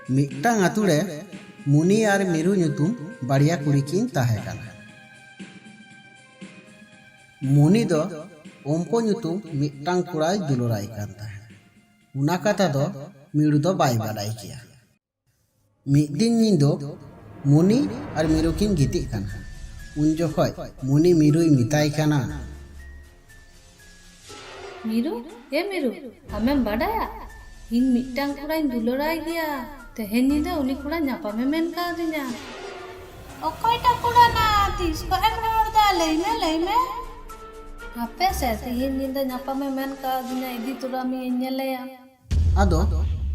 मिट्टांग आतुरे मुनी और मिरु ᱧᱩᱛᱩᱢ बाड़िया कुड़ी किन ताहे काना। मुनी दो ओम्पो ᱧᱩᱛᱩᱢ मिट्टांग कुड़ाय दुलराय कान ताहे। उना कथा दो मिरु दो बाय बाडाय किया। मिद दिन ᱧᱤᱫᱟᱹ मुनी और मिरु किन गितिज काना। उन जोखय मुनी मिरुय मिताय काना, मिरु आमेम बाडाया इन मिट्टांग कुड़ाय दुलराय गया तेहेन ᱧᱤᱫᱟᱹ उनी कुड़ा ᱧᱟᱯᱟᱢᱮ मेन कादिᱧᱟ। अकयटा कुड़ा ना तीस को एम रोड़ा लई में आपे से तेहेन ᱧᱤᱫᱟᱹ ᱧᱟᱯᱟᱢᱮ मेन कादिᱧा इदी तोरा मी ñेलेया। आदो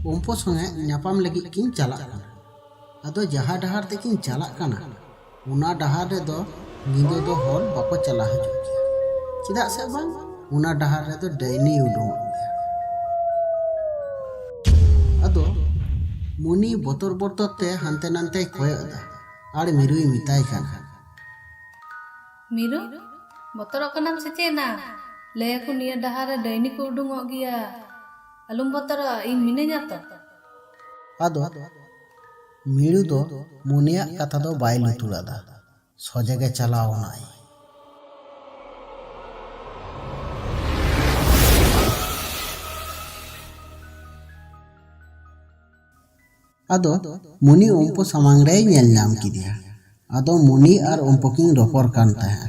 ओम्पो संगे ᱧᱟᱯᱟᱢ लगित किन चला काना। आदो जहा डहार ते किन चला काना उना डहार रे दो ᱧᱤᱫᱟᱹ दो हर बाको चला हजूग गया। चेदाग से बांग उना डहार रे दो डायनी उडुंग गया। आदो मुनी बतर बतर ते हानते नानते कयदा और मिरुई मिताय काना, मिरु बतरक कनाम सेचेना लेको निया डहार रे डायनी को उडुंगोग गया अलुम बतरा इन मिनेñा तो। आदो मिरु दो मुनिया कथा दो बाय लुतुरादा सोजेगे चलावनाय। आदो मुनी ओम्पो सामांग रे नेल नाम किदिया। आदो मुनी और ओम्पो किन रपर कान ताहे।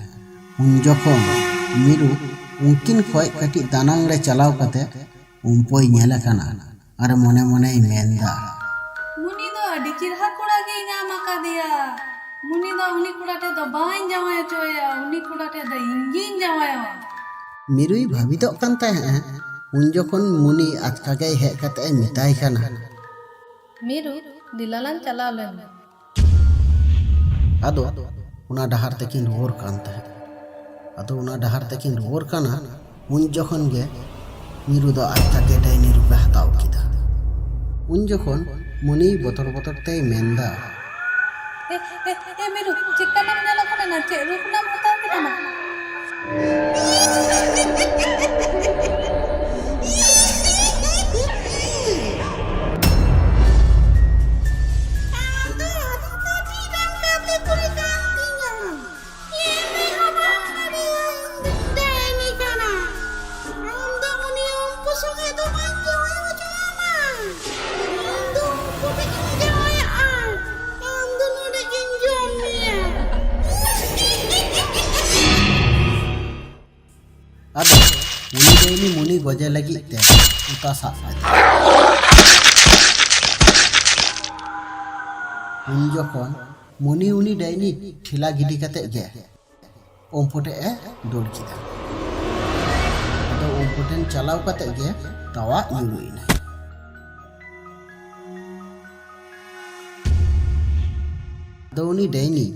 उन जखन मिरु उनकिन खय कटी दानांग रे चलाव कते ओम्पोय नेला काना और मने मने मेनदा, मुनी दो अडी चिरहा कुड़ा गे नाम आकादिया। मुनी दो उनी कुड़ाटे दो बाइन जावाय चोया उनी कुड़ाटे दो इंगिन जावाया। मिरुई भाबितो कान ताहे। उन जखन मुनी आचकागे हेज कते मिताय काना, मिरु दिलालान चला लेन। आदो उना डहार तेकिन रुवर कान ताहे। आदो उना डहार तेकिन रुवर काना उन जखन गे मिरु दो आचकागे डायनी रूपे हताव किदा। उन जखन मुनी बतर बतर ते मेनदा, ए मिरु चिक्का नाम नेला कोने ना चे रूप नाम हताव किदा ना। आदो उनी डायनी मुनी गजे लगी ते उता साब लेदा। उन जखन मुनी उनी डायनी ठेला गिडी कते गे ओम्पोटे ए दोड़ किदा। आदो ओम्पोटेन चलाव कते गे तावा ᱧᱩᱨᱩᱭᱱᱟ। आदो उनी डायनी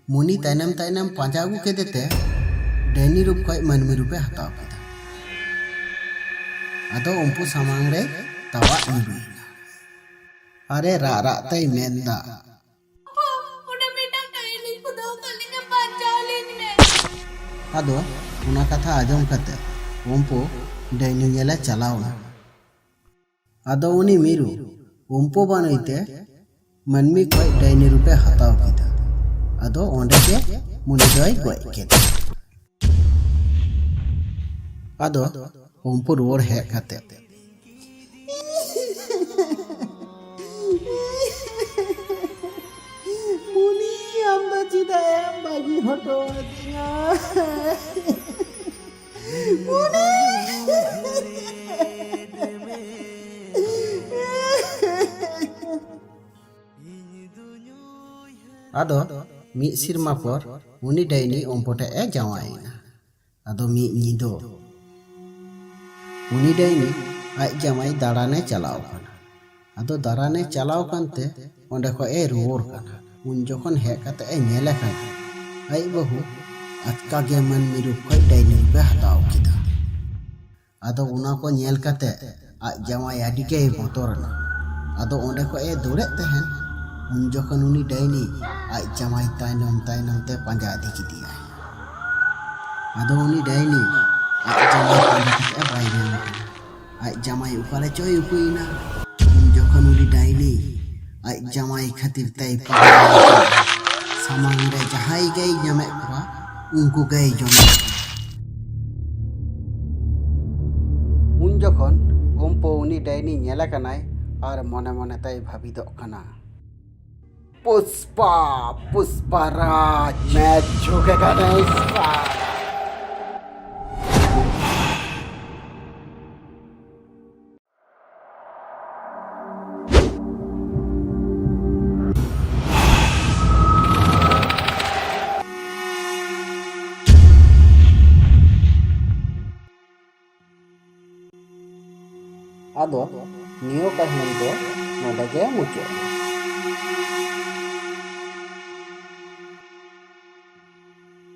मुनी तायनम तायनम पांजा अगू केदेते डायनी रूप खय मानवी रूपे हताव किदा। आदो ओम्पो सामांग रे तावा ᱧᱩᱨᱩᱭᱱᱟ। अरे रा तय मेनदा, उडे बेटा डायनी को दो कलिंगा बचाव लेने। आदो उना कथा आजम कते ओम्पो डायनी ñेले चलावना। आदो उनी मिरु ओम्पो बानुइते मानवी खय डायनी रूपे हताव किदा। आदो ओंडे के मुनी दोय गय केदा। आदो ओम्पो रुवर हेज कते मुनी आम दो चिदा एम बागी हटो दिया मुनी। आदो मी सिरमा पर उनी डायनी ओम्पोटे ए जावायना। आदो मी ᱧᱤᱫᱟᱹ उनी डायनी आज जामाई दाड़ाने चलाव काना। आदो दाड़ाने चलाव कानते ओंडे खय ए रुवर काना। उन जखन हेज कते ए नेले काना आई बहु आचकागे मानवी रूप खय डायनी रूपे हताव किदा। आदो उना को नेल कते आज जामाई आडिगे बतरना। आदो ओंडे खय ए दौड़ेत तहेन। उन जखन उनी डायनी आज जामाई तायनम तायनम ते पांजा इदि किदिया। आदो उनी डायनी आज जामाई पांजा कते बाय ᱧᱟᱢ काना। आज जामाई उकारे चोय उकुइना। उन जखन उनी tiny aj jamai khatir tei pagal samang re jahai gei nyamek kora unku gei jomek un jokhon ompo uni daini nyela kanai ar mone mone tai bhabidok kana Pushpa Pushparaj मैं झुकेगा नहीं साला। Ado, niyo kahini do nodage muncul.